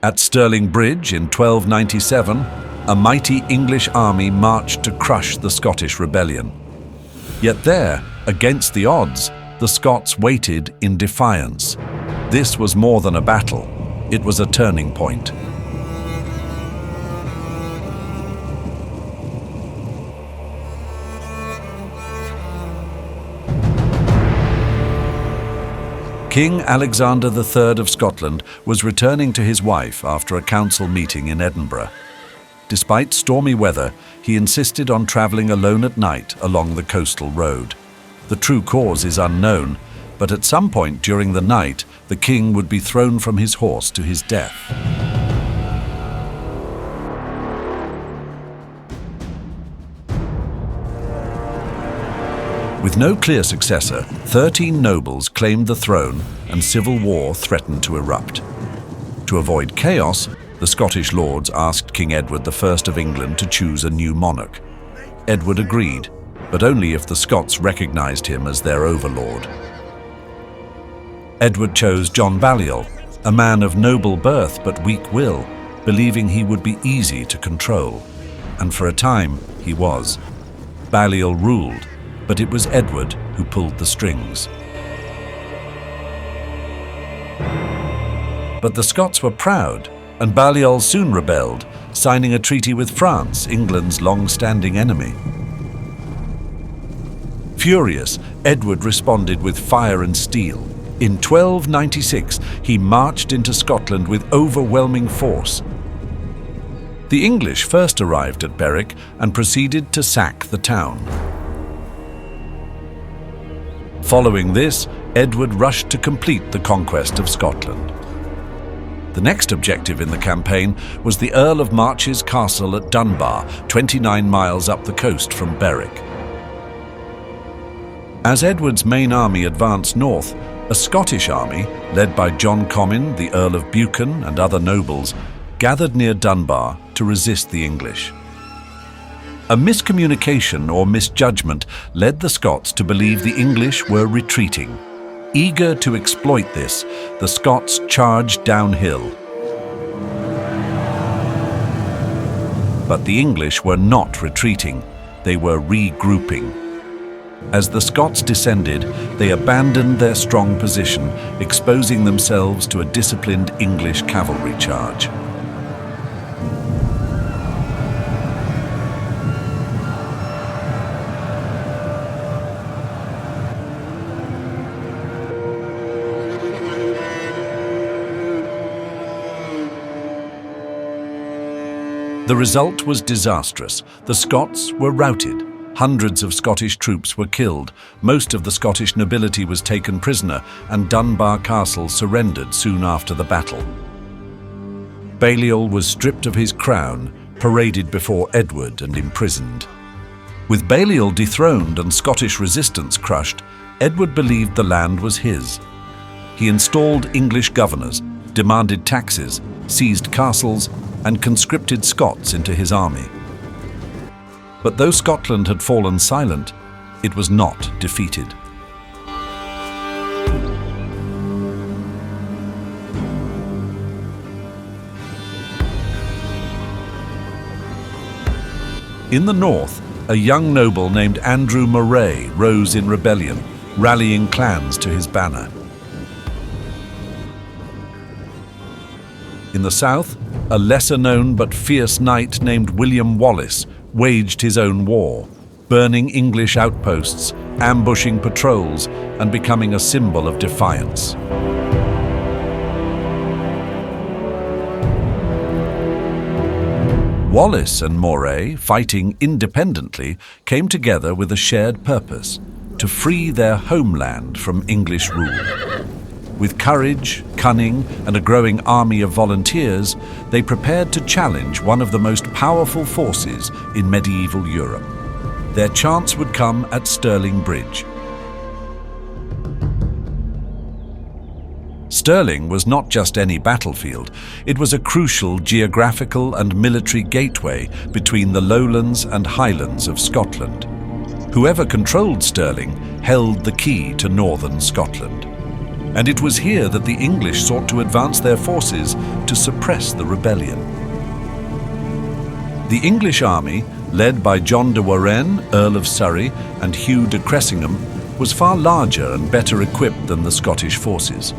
At Stirling Bridge in 1297, a mighty English army marched to crush the Scottish rebellion. Yet there, against the odds, the Scots waited in defiance. This was more than a battle, it was a turning point. King Alexander III of Scotland was returning to his wife after a council meeting in Edinburgh. Despite stormy weather, he insisted on travelling alone at night along the coastal road. The true cause is unknown, but at some point during the night, the king would be thrown from his horse to his death. With no clear successor, 13 nobles claimed the throne and civil war threatened to erupt. To avoid chaos, the Scottish lords asked King Edward I of England to choose a new monarch. Edward agreed, but only if the Scots recognized him as their overlord. Edward chose John Balliol, a man of noble birth but weak will, believing he would be easy to control. And for a time, he was. Balliol ruled, but it was Edward who pulled the strings. But the Scots were proud, and Balliol soon rebelled, signing a treaty with France, England's long-standing enemy. Furious, Edward responded with fire and steel. In 1296, he marched into Scotland with overwhelming force. The English first arrived at Berwick and proceeded to sack the town. Following this, Edward rushed to complete the conquest of Scotland. The next objective in the campaign was the Earl of March's castle at Dunbar, 29 miles up the coast from Berwick. As Edward's main army advanced north, a Scottish army, led by John Comyn, the Earl of Buchan, and other nobles, gathered near Dunbar to resist the English. A miscommunication or misjudgment led the Scots to believe the English were retreating. Eager to exploit this, the Scots charged downhill. But the English were not retreating, they were regrouping. As the Scots descended, they abandoned their strong position, exposing themselves to a disciplined English cavalry charge. The result was disastrous. The Scots were routed. Hundreds of Scottish troops were killed, most of the Scottish nobility was taken prisoner, and Dunbar Castle surrendered soon after the battle. Balliol was stripped of his crown, paraded before Edward and imprisoned. With Balliol dethroned and Scottish resistance crushed, Edward believed the land was his. He installed English governors, demanded taxes, seized castles, and conscripted Scots into his army. But though Scotland had fallen silent, it was not defeated. In the north, a young noble named Andrew Moray rose in rebellion, rallying clans to his banner. In the south, a lesser-known but fierce knight named William Wallace waged his own war, burning English outposts, ambushing patrols, and becoming a symbol of defiance. Wallace and Moray, fighting independently, came together with a shared purpose: to free their homeland from English rule. With courage, cunning, and a growing army of volunteers, they prepared to challenge one of the most powerful forces in medieval Europe. Their chance would come at Stirling Bridge. Stirling was not just any battlefield, it was a crucial geographical and military gateway between the lowlands and highlands of Scotland. Whoever controlled Stirling held the key to northern Scotland. and it was here that the English sought to advance their forces to suppress the rebellion. The English army, led by John de Warenne, Earl of Surrey, and Hugh de Cressingham, was far larger and better equipped than the Scottish forces.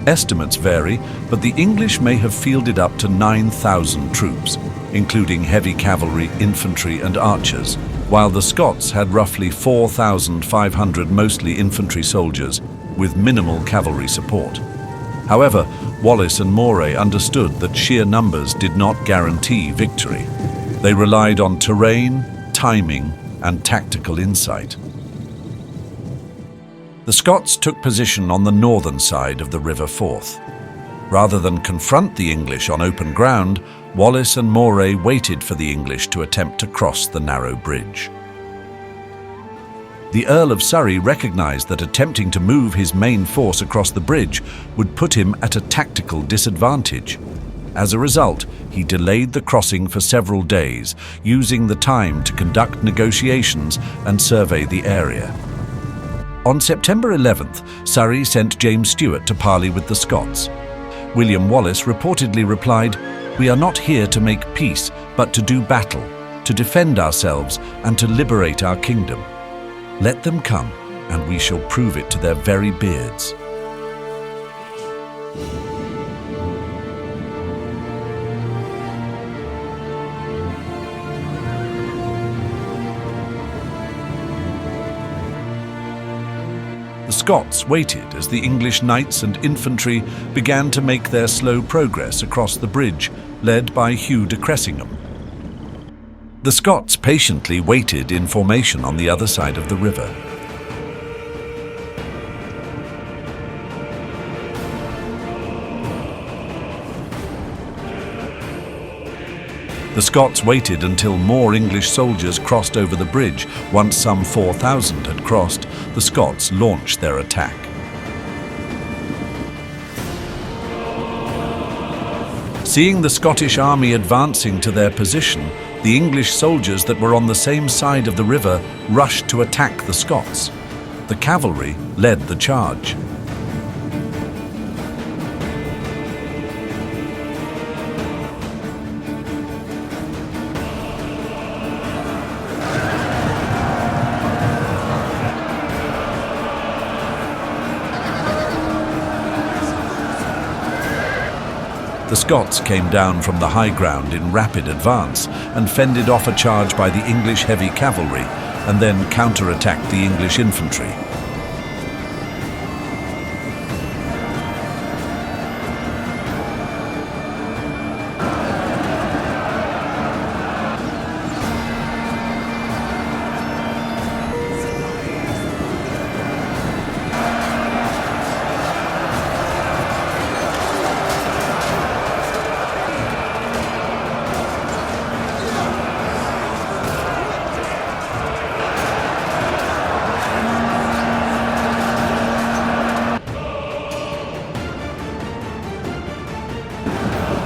Estimates vary, but the English may have fielded up to 9,000 troops, including heavy cavalry, infantry, and archers, while the Scots had roughly 4,500 mostly infantry soldiers with minimal cavalry support. However, Wallace and Moray understood that sheer numbers did not guarantee victory. They relied on terrain, timing, and tactical insight. The Scots took position on the northern side of the River Forth. Rather than confront the English on open ground, Wallace and Moray waited for the English to attempt to cross the narrow bridge. The Earl of Surrey recognized that attempting to move his main force across the bridge would put him at a tactical disadvantage. As a result, he delayed the crossing for several days, using the time to conduct negotiations and survey the area. On September 11th, Surrey sent James Stewart to parley with the Scots. William Wallace reportedly replied, "We are not here to make peace, but to do battle, to defend ourselves and to liberate our kingdom. Let them come, and we shall prove it to their very beards." The Scots waited as the English knights and infantry began to make their slow progress across the bridge, led by Hugh de Cressingham. The Scots patiently waited in formation on the other side of the river. The Scots waited until more English soldiers crossed over the bridge. Once some 4,000 had crossed, the Scots launched their attack. Seeing the Scottish army advancing to their position, the English soldiers that were on the same side of the river rushed to attack the Scots. The cavalry led the charge. The Scots came down from the high ground in rapid advance and fended off a charge by the English heavy cavalry, and then counterattacked the English infantry.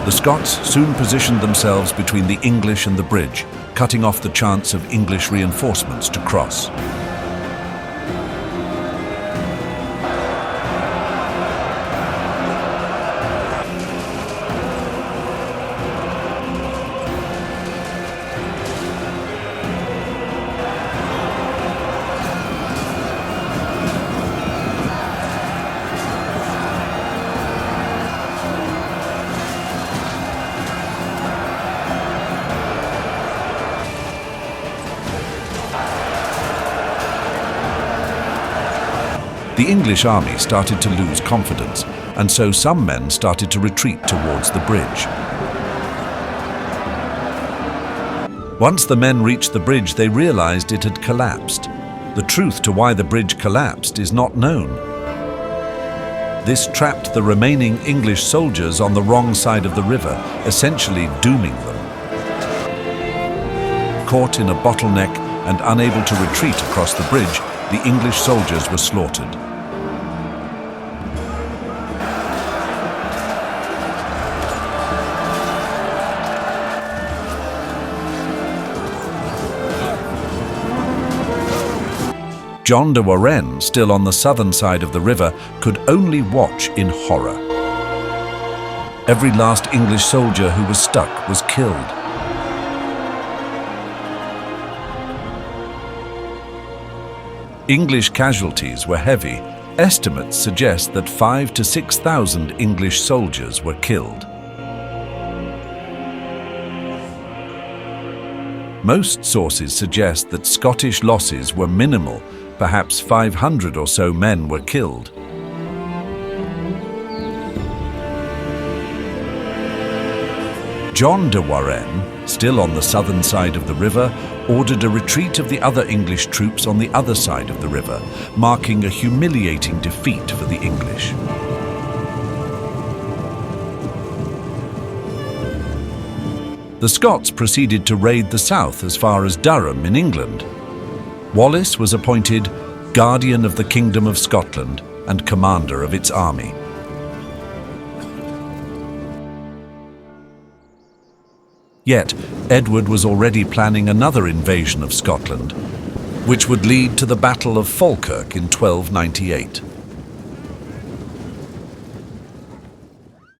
The Scots soon positioned themselves between the English and the bridge, cutting off the chance of English reinforcements to cross. The English army started to lose confidence, and so some men started to retreat towards the bridge. Once the men reached the bridge, they realized it had collapsed. The truth to why the bridge collapsed is not known. This trapped the remaining English soldiers on the wrong side of the river, essentially dooming them. Caught in a bottleneck and unable to retreat across the bridge, the English soldiers were slaughtered. John de Warenne, still on the southern side of the river, could only watch in horror. Every last English soldier who was stuck was killed. English casualties were heavy. Estimates suggest that 5,000 to 6,000 English soldiers were killed. Most sources suggest that Scottish losses were minimal. Perhaps 500 or so men were killed. John de Warenne, still on the southern side of the river, ordered a retreat of the other English troops on the other side of the river, marking a humiliating defeat for the English. The Scots proceeded to raid the south as far as Durham in England. Wallace was appointed Guardian of the Kingdom of Scotland and commander of its army. Yet, Edward was already planning another invasion of Scotland, which would lead to the Battle of Falkirk in 1298.